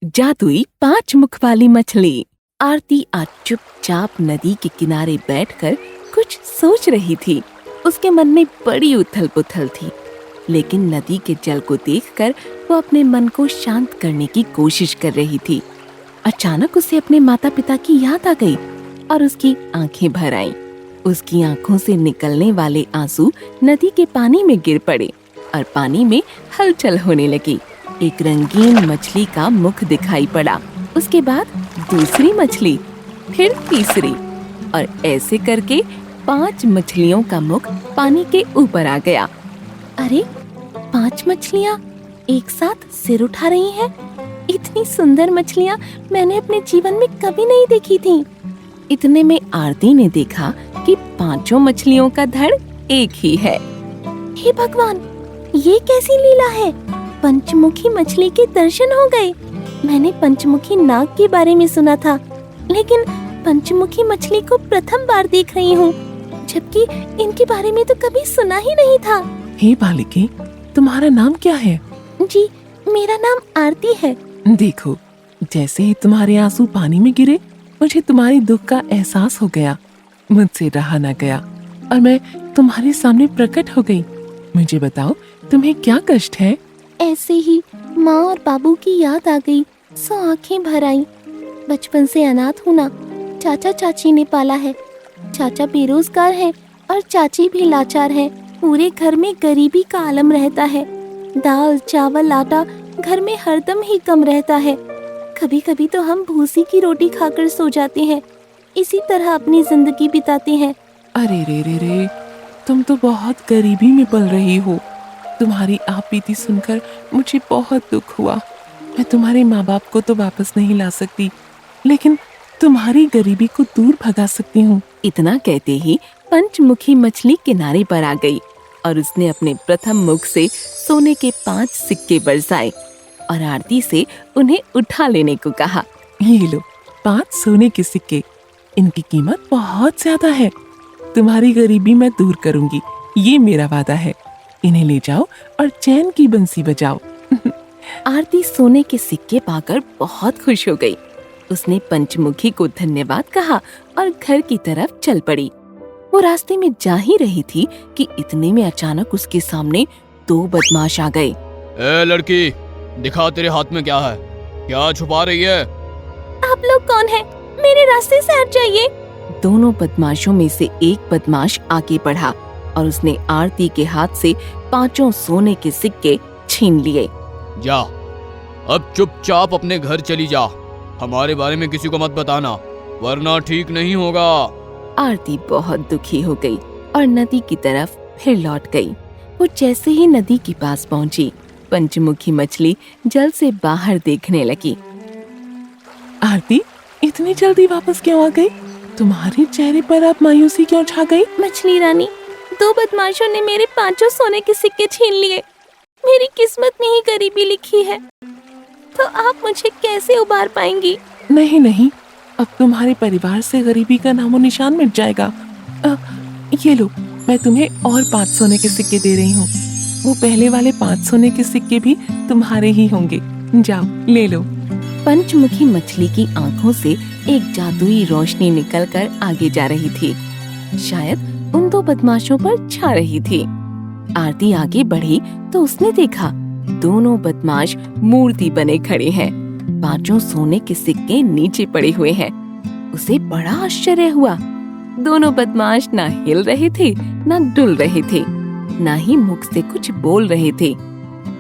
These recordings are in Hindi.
जादुई 5 मुख वाली मछली। आरती आज चुपचाप नदी के किनारे बैठकर कुछ सोच रही थी। उसके मन में बड़ी उथल पुथल थी, लेकिन नदी के जल को देखकर वो अपने मन को शांत करने की कोशिश कर रही थी। अचानक उसे अपने माता पिता की याद आ गई और उसकी आंखें भर आईं। उसकी आंखों से निकलने वाले आंसू नदी के पानी में गिर पड़े और पानी में हलचल होने लगी। एक रंगीन मछली का मुख दिखाई पड़ा, उसके बाद दूसरी मछली, फिर तीसरी, और ऐसे करके 5 मछलियों का मुख पानी के ऊपर आ गया। अरे, 5 मछलियाँ एक साथ सिर उठा रही हैं। इतनी सुंदर मछलियाँ मैंने अपने जीवन में कभी नहीं देखी थी। इतने में आरती ने देखा कि 5 मछलियों का धड़ एक ही है। हे भगवान, ये कैसी लीला है? पंचमुखी मछली के दर्शन हो गए। मैंने पंचमुखी नाग के बारे में सुना था, लेकिन पंचमुखी मछली को प्रथम बार देख रही हूँ, जबकि इनके बारे में तो कभी सुना ही नहीं था। हे बालिके, तुम्हारा नाम क्या है? जी, मेरा नाम आरती है। देखो, जैसे ही तुम्हारे आंसू पानी में गिरे, मुझे तुम्हारी दुख का एहसास हो गया। मुझसे रहा न गया और मैं तुम्हारे सामने प्रकट हो गई। मुझे बताओ, तुम्हें क्या कष्ट है? ऐसे ही माँ और बाबू की याद आ गई, सो आंखें भर आईं। बचपन से अनाथ हूँ ना, चाचा चाची ने पाला है। चाचा बेरोजगार है और चाची भी लाचार है। पूरे घर में गरीबी का आलम रहता है। दाल चावल आटा घर में हरदम ही कम रहता है। कभी कभी तो हम भूसी की रोटी खाकर सो जाते हैं। इसी तरह अपनी जिंदगी बिताते हैं। अरे रे रे रे, तुम तो बहुत गरीबी में पल रही हो। तुम्हारी आप बीती सुनकर मुझे बहुत दुख हुआ। मैं तुम्हारे माँ बाप को तो वापस नहीं ला सकती, लेकिन तुम्हारी गरीबी को दूर भगा सकती हूँ। इतना कहते ही पंचमुखी मछली किनारे पर आ गई और उसने अपने प्रथम मुख से सोने के 5 सिक्के बरसाए और आरती से उन्हें उठा लेने को कहा। ये लो 5 सोने के सिक्के। इनकी कीमत बहुत ज्यादा है। तुम्हारी गरीबी मैं दूर करूंगी, ये मेरा वादा है। इन्हें ले जाओ और चैन की बंसी बजाओ। आरती सोने के सिक्के पाकर बहुत खुश हो गई। उसने पंचमुखी को धन्यवाद कहा और घर की तरफ चल पड़ी। वो रास्ते में जा ही रही थी कि इतने में अचानक उसके सामने 2 बदमाश आ गए। ए लड़की, दिखा तेरे हाथ में क्या है? क्या छुपा रही है? आप लोग कौन हैं? मेरे रास्ते से हट जाइए। दोनों बदमाशों में से एक बदमाश आगे बढ़ा और उसने आरती के हाथ से 5 सोने के सिक्के छीन लिए। जा, अब चुपचाप अपने घर चली जा। हमारे बारे में किसी को मत बताना, वरना ठीक नहीं होगा। आरती बहुत दुखी हो गई और नदी की तरफ फिर लौट गई। वो जैसे ही नदी के पास पहुंची, पंचमुखी मछली जल से बाहर देखने लगी। आरती, इतनी जल्दी वापस क्यों आ गई? तुम्हारे चेहरे पर अब मायूसी क्यों छा गई? मछली रानी, 2 बदमाशों ने मेरे 5 सोने के सिक्के छीन लिए। मेरी किस्मत में ही गरीबी लिखी है, तो आप मुझे कैसे उबार पाएंगी? नहीं नहीं, अब तुम्हारे परिवार से गरीबी का नामो निशान मिट जाएगा। ये लो, मैं तुम्हें और 5 सोने के सिक्के दे रही हूँ। वो पहले वाले 5 सोने के सिक्के भी तुम्हारे ही होंगे। जाओ, ले लो। पंचमुखी मछली की आंखों से एक जादुई रोशनी निकलकर आगे जा रही थी। शायद उन 2 बदमाशों पर छा रही थी। आरती आगे बढ़ी तो उसने देखा दोनों बदमाश मूर्ति बने खड़े हैं। 5 सोने के सिक्के नीचे पड़े हुए हैं। उसे बड़ा आश्चर्य हुआ। दोनों बदमाश ना हिल रहे थे, ना डुल रहे थे, ना ही मुख से कुछ बोल रहे थे।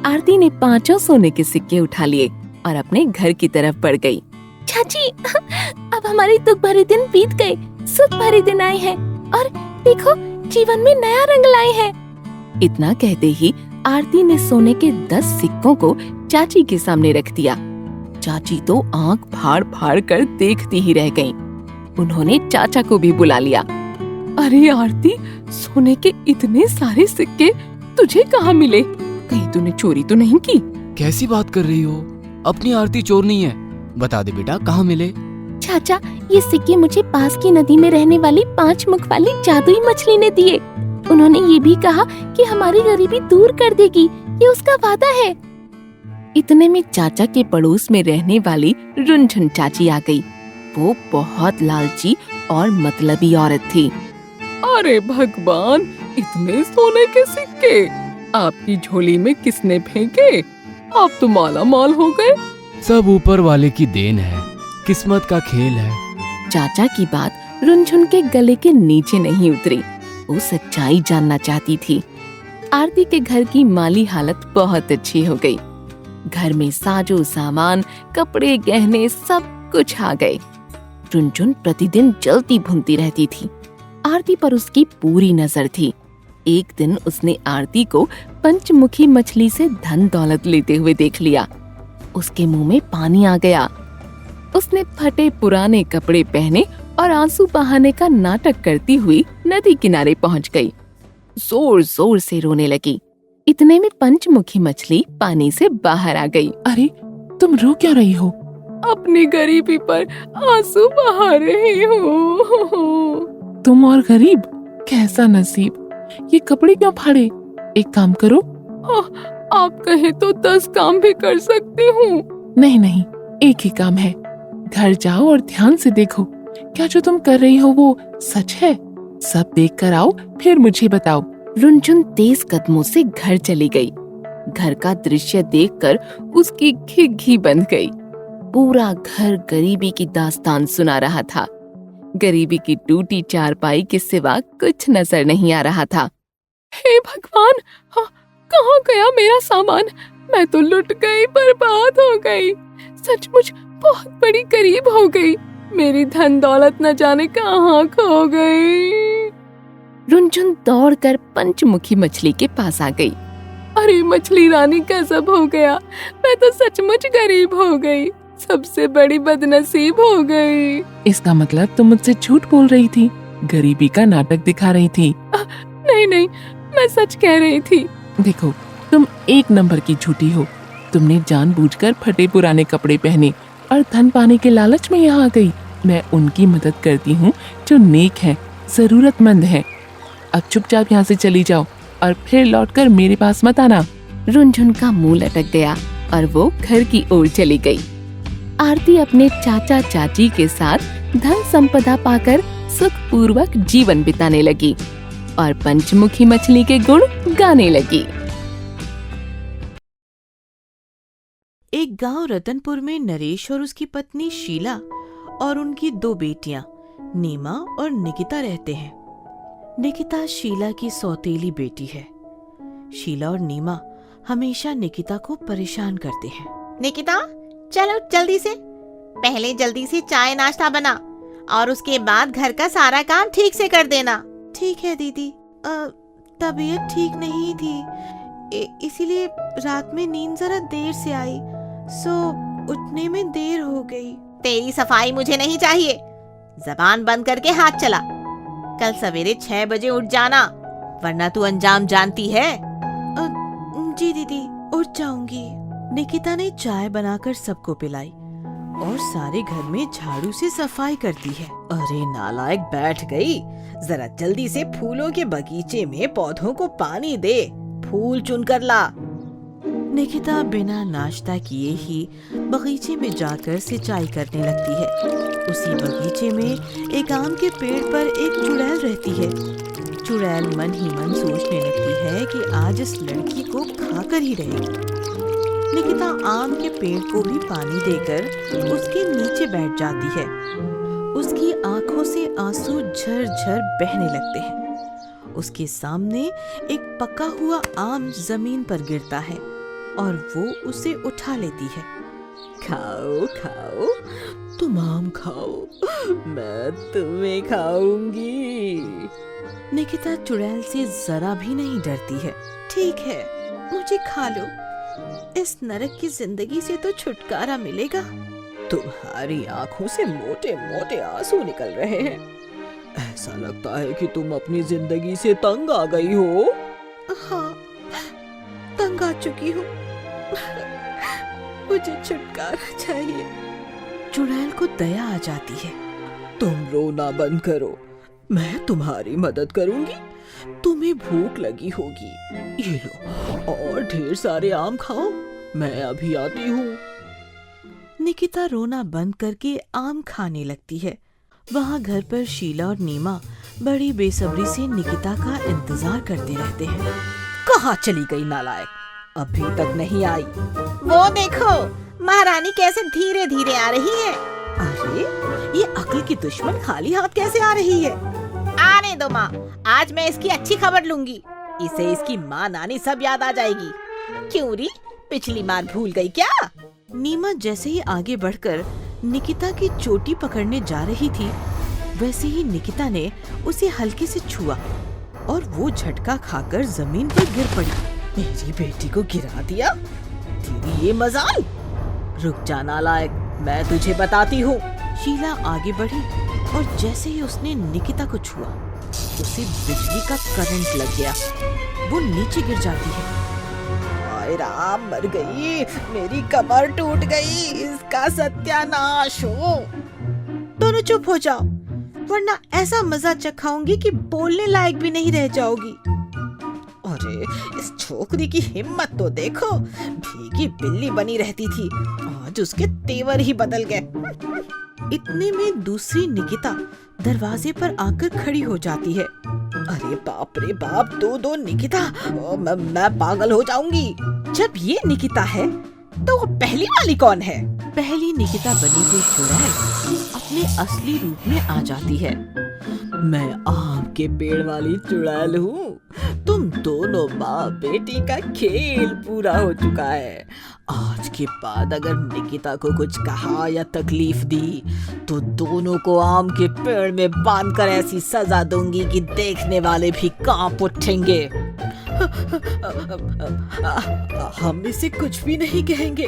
आरती ने 5 सोने के सिक्के उठा लिए और अपने घर की तरफ बढ़ गई। चाची, अब हमारे दुख भरे दिन बीत गए, सुख भरे दिन आए हैं और देखो, जीवन में नया रंग लाए हैं। इतना कहते ही आरती ने सोने के 10 सिक्कों को चाची के सामने रख दिया। चाची तो आंख फाड़ फाड़ कर देखती ही रह गईं। उन्होंने चाचा को भी बुला लिया। अरे आरती, सोने के इतने सारे सिक्के तुझे कहाँ मिले? कहीं तूने चोरी तो नहीं की? कैसी बात कर रही हो? अपनी आरती चोर नहीं है। बता दे बेटा, कहाँ मिले? चाचा, ये सिक्के मुझे पास की नदी में रहने वाली 5 मुख वाली जादुई मछली ने दिए। उन्होंने ये भी कहा कि हमारी गरीबी दूर कर देगी। ये उसका वादा है। इतने में चाचा के पड़ोस में रहने वाली रुनझुन चाची आ गई। वो बहुत लालची और मतलबी औरत थी। अरे भगवान, इतने सोने के सिक्के आपकी झोली में किसने फेंके? आप तो माला माल हो गए। सब ऊपर वाले की देन है, किस्मत का खेल है। चाचा की बात रुनझुन के गले के नीचे नहीं उतरी। वो सच्चाई जानना चाहती थी। आरती के घर की माली हालत बहुत अच्छी हो गई। घर में साजो सामान, कपड़े, गहने सब कुछ आ गए। रुनझुन प्रतिदिन जलती भुनती रहती थी। आरती पर उसकी पूरी नजर थी। एक दिन उसने आरती को पंचमुखी मछली से धन दौलत लेते हुए देख लिया। उसके मुंह में पानी आ गया। उसने फटे पुराने कपड़े पहने और आंसू बहाने का नाटक करती हुई नदी किनारे पहुंच गई। जोर जोर से रोने लगी। इतने में पंचमुखी मछली पानी से बाहर आ गई। अरे, तुम रो क्यों रही हो? अपनी गरीबी पर आंसू बहा रही हूँ। तुम और गरीब, कैसा नसीब। ये कपड़े क्यों फाड़े? एक काम करो। आप कहे तो 10 काम भी कर सकती हूँ। नहीं नहीं, एक ही काम है। घर जाओ और ध्यान से देखो, क्या जो तुम कर रही हो वो सच है? सब देख कर आओ, फिर मुझे बताओ। रुनझुन तेज कदमों से घर चली गई। घर का दृश्य देखकर उसकी घिघी बंध गई। पूरा घर गरीबी की दास्तान सुना रहा था। गरीबी की टूटी चारपाई के सिवा कुछ नजर नहीं आ रहा था। हे भगवान, कहाँ गया मेरा सामान? मैं तो लुट गई, बर्बाद हो गई। सचमुच बहुत बड़ी गरीब हो गई। मेरी धन दौलत न जाने कहाँ खो गई। रुनझुन दौड़कर पंचमुखी मछली के पास आ गई। अरे मछली रानी, गजब हो गया। मैं तो सचमुच गरीब हो गई। सबसे बड़ी बदनसीब हो गई। इसका मतलब तुम मुझसे झूठ बोल रही थी, गरीबी का नाटक दिखा रही थी। नहीं नहीं, मैं सच कह रही थी। देखो, तुम एक नंबर की झूठी हो। तुमने जानबूझकर फटे पुराने कपड़े पहने और धन पाने के लालच में यहाँ आ गई। मैं उनकी मदद करती हूँ जो नेक हैं, जरूरतमंद हैं। अब चुपचाप यहाँ से चली जाओ और फिर लौटकर मेरे पास मत आना। रुनझुन का मुंह लटक गया और वो घर की ओर चली गई। आरती अपने चाचा चाची के साथ धन संपदा पाकर सुखपूर्वक जीवन बिताने लगी और पंचमुखी मछली के गुण गाने लगी। एक गांव रतनपुर में नरेश और उसकी पत्नी शीला और उनकी 2 बेटियां नीमा और निकिता रहते हैं। निकिता शीला की सौतेली बेटी है। शीला और नीमा हमेशा निकिता को परेशान करते हैं। निकिता, चलो जल्दी से, पहले जल्दी से चाय नाश्ता बना और उसके बाद घर का सारा काम ठीक से कर देना। ठीक है दीदी, तबीयत ठीक नहीं थी, इसीलिए रात में नींद जरा देर से आई, सो उठने में देर हो गई। तेरी सफाई मुझे नहीं चाहिए। जबान बंद करके हाथ चला। कल सवेरे 6 बजे उठ जाना, वरना तू अंजाम जानती है। जी दीदी, उठ जाऊंगी। निकिता ने चाय बनाकर सबको पिलाई और सारे घर में झाड़ू से सफाई करती है। अरे नालायक, बैठ गई। जरा जल्दी से फूलों के बगीचे में पौधों को पानी दे, फूल चुनकर ला। निकिता बिना नाश्ता किए ही बगीचे में जाकर सिंचाई करने लगती है। उसी बगीचे में एक आम के पेड़ पर एक चुड़ैल रहती है। चुड़ैल मन ही मन सोचने लगती है कि आज इस लड़की को खाकर ही रहेगी। निकिता आम के पेड़ को भी पानी देकर उसके नीचे बैठ जाती है। उसकी आंखों से आंसू झरझर बहने लगते हैं। उसके सामने एक पका हुआ आम जमीन पर गिरता है और वो उसे उठा लेती है। खाओ खाओ, तुम आम खाओ, मैं तुम्हें खाऊंगी। निकिता चुड़ैल से जरा भी नहीं डरती है। ठीक है, मुझे खा लो, इस नरक की जिंदगी से तो छुटकारा मिलेगा। तुम्हारी आंखों से मोटे मोटे आंसू निकल रहे हैं। ऐसा लगता है कि तुम अपनी जिंदगी से तंग आ गई हो। हाँ, तंग आ चुकी हूँ। मुझे छुटकारा चाहिए। चुड़ैल को दया आ जाती है। तुम रोना बंद करो, मैं तुम्हारी मदद करूंगी। तुम्हें भूख लगी होगी, ये लो और ढेर सारे आम खाओ। मैं अभी आती हूँ। निकिता रोना बंद करके आम खाने लगती है। वहाँ घर पर शीला और नीमा बड़ी बेसब्री से निकिता का इंतजार करते रहते हैं। कहाँ चली गई नालायक, अभी तक नहीं आई। वो देखो, महारानी कैसे धीरे धीरे आ रही है। अरे ये अक्ल की दुश्मन खाली हाथ कैसे आ रही है? आने दो माँ, आज मैं इसकी अच्छी खबर लूंगी। इसे इसकी माँ नानी सब याद आ जाएगी। क्यों री, पिछली बार भूल गई क्या? नीमा जैसे ही आगे बढ़कर निकिता की चोटी पकड़ने जा रही थी, वैसे ही निकिता ने उसे हल्के से छुआ और वो झटका खाकर जमीन पर गिर पड़ी। मेरी बेटी को गिरा दिया, तेरी ये मजाल। रुक जा नालायक, मैं तुझे बताती हूँ। शीला आगे बढ़ी और जैसे ही उसने निकिता को छुआ, उसे बिजली का करंट लग गया। वो नीचे गिर जाती है। हाय राम, मर गई, मेरी कमर टूट गई, इसका सत्यानाश हो। दोनों चुप हो जाओ, वरना ऐसा मजा चखाऊंगी कि बोलने लायक भी नहीं रह जाओगी। अरे इस छोकरी की हिम्मत तो देखो, भीगी बिल्ली बनी रहती थी, आज उसके तेवर ही बदल गए। इतने में दूसरी निकिता दरवाजे पर आकर खड़ी हो जाती है। अरे बाप रे बाप, दो निकिता, मैं पागल हो जाऊंगी। जब ये निकिता है तो वो पहली वाली कौन है? पहली निकिता बनी हुई चुड़ैल अपने असली रूप में आ जाती है। मैं आम के पेड़ वाली चुड़ैल हूँ। तुम दोनों माँ बेटी का खेल पूरा हो चुका है। आज के बाद अगर निकिता को कुछ कहा या तकलीफ दी तो दोनों को आम के पेड़ में बांधकर ऐसी सजा दूंगी कि देखने वाले भी कांप उठेंगे। हम इसे कुछ भी नहीं कहेंगे,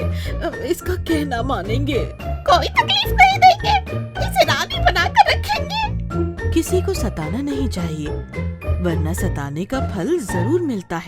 इसका कहना मानेंगे। कोई तकलीफ नहीं देंगे, इसे रानी बनाकर रखेंगे। किसी को सताना नहीं चाहिए, वरना सताने का फल जरूर मिलता है।